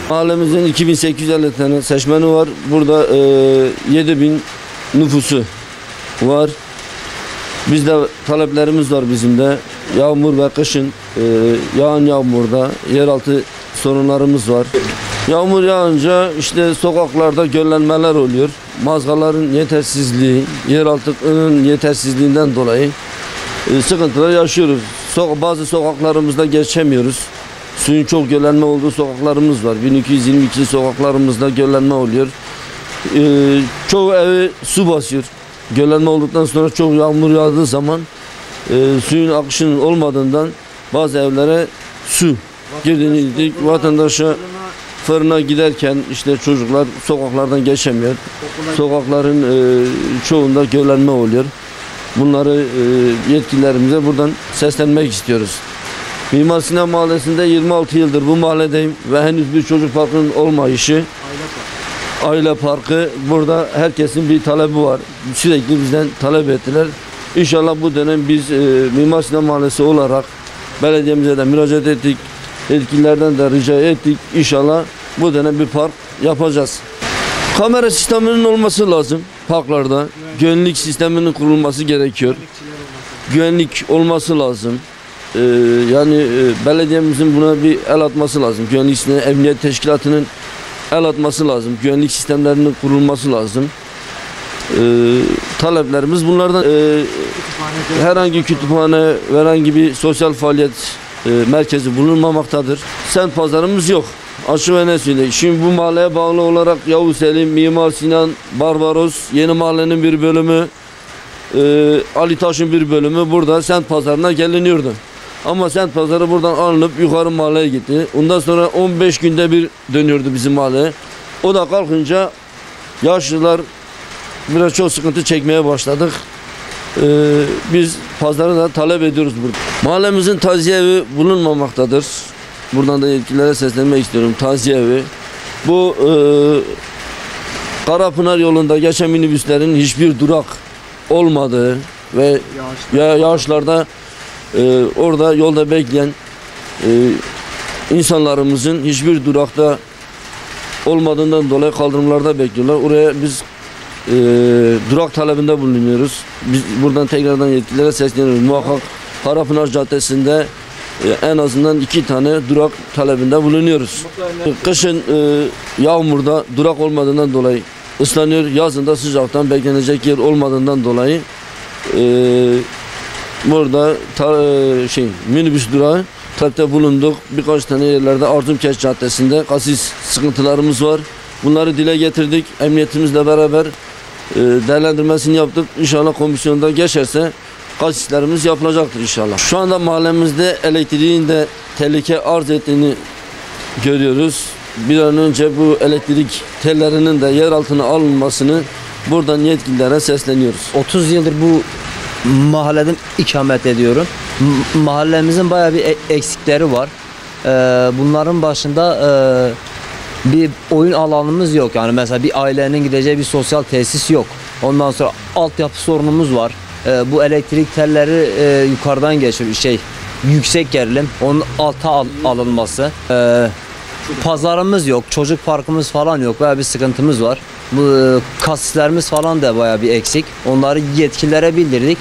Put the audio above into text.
Mahallemizin 2850 tane seçmeni var. Burada 7000 nüfusu var. Bizde taleplerimiz var bizim de. Yağmur ve kışın yağan yağmurda yeraltı sorunlarımız var. Yağmur yağınca işte sokaklarda göllenmeler oluyor. Mazgaların yetersizliği, yeraltının yetersizliğinden dolayı sıkıntılar yaşıyoruz. Bazı sokaklarımızda geçemiyoruz. Suyun çok göllenme olduğu sokaklarımız var. 1222 sokaklarımızda göllenme oluyor. Çoğu evi su basıyor. Göllenme olduktan sonra çok yağmur yağdığı zaman suyun akışının olmadığından bazı evlere su girdiğini vatandaşa fırına giderken işte çocuklar sokaklardan geçemiyor. Sokakların çoğunda göllenme oluyor. Bunları yetkililerimize buradan seslenmek istiyoruz. Mimar Sinan Mahallesi'nde 26 yıldır bu mahalledeyim ve henüz bir çocuk parkının olmayışı, aile parkı, burada herkesin bir talebi var. Sürekli bizden talep ettiler. İnşallah bu dönem biz Mimar Sinan Mahallesi olarak belediyemize de müracaat ettik. Yetkililerden de rica ettik. İnşallah bu dönem bir park yapacağız. Kamera sisteminin olması lazım parklarda. Güvenlik sisteminin kurulması gerekiyor. Güvenlik olması lazım. Belediyemizin buna bir el atması lazım. Güvenlik sistemi, emniyet teşkilatının el atması lazım. Güvenlik sistemlerinin kurulması lazım. Taleplerimiz bunlardan. Herhangi kütüphane, herhangi bir sosyal faaliyet merkezi bulunmamaktadır. Semt pazarımız yok. Açık ve ne söyleyeyim. Şimdi bu mahalleye bağlı olarak Yavuz Selim, Mimar Sinan, Barbaros, Yeni Mahallenin bir bölümü, Ali Taş'ın bir bölümü burada semt pazarına geliniyordu. Ama semt pazarı buradan alınıp yukarı mahalleye gitti. Ondan sonra 15 günde bir dönüyordu bizim mahalleye. O da kalkınca yaşlılar biraz çok sıkıntı çekmeye başladık. Biz pazarı da talep ediyoruz burada. Mahallemizin taziye evi bulunmamaktadır. Buradan da yetkililere seslenmek istiyorum. Taziye evi. Bu Karapınar yolunda geçen minibüslerin hiçbir durak olmadığı ve yağışlarda orada yolda bekleyen insanlarımızın hiçbir durakta olmadığından dolayı kaldırımlarda bekliyorlar. Oraya biz durak talebinde bulunuyoruz. Biz buradan tekrardan yetkililere sesleniyoruz. Muhakkak Karapınar Caddesi'nde en azından 2 tane durak talebinde bulunuyoruz. Kışın yağmurda durak olmadığından dolayı ıslanıyor. Yazında sıcaktan beklenecek yer olmadığından dolayı burada minibüs durağı talepte bulunduk. Birkaç tane yerlerde Artumkeş Caddesi'nde kasis sıkıntılarımız var. Bunları dile getirdik. Emniyetimizle beraber değerlendirmesini yaptık. İnşallah komisyonda geçerse kasislerimiz yapılacaktır inşallah. Şu anda mahallemizde elektriğin de tehlike arz ettiğini görüyoruz. Bir an önce bu elektrik tellerinin de yer altına alınmasını buradan yetkililere sesleniyoruz. 30 yıldır bu mahallede ikamet ediyorum. Mahallemizin bayağı bir eksikleri var. Bunların başında bir oyun alanımız yok. Yani mesela bir ailenin gideceği bir sosyal tesis yok. Ondan sonra altyapı sorunumuz var. Bu elektrik telleri yukarıdan geçiyor. Yüksek gerilim. Onun alta alınması. Pazarımız yok. Çocuk parkımız falan yok. Bayağı bir sıkıntımız var. Bu kasislerimiz falan da bayağı bir eksik. Onları yetkililere bildirdik.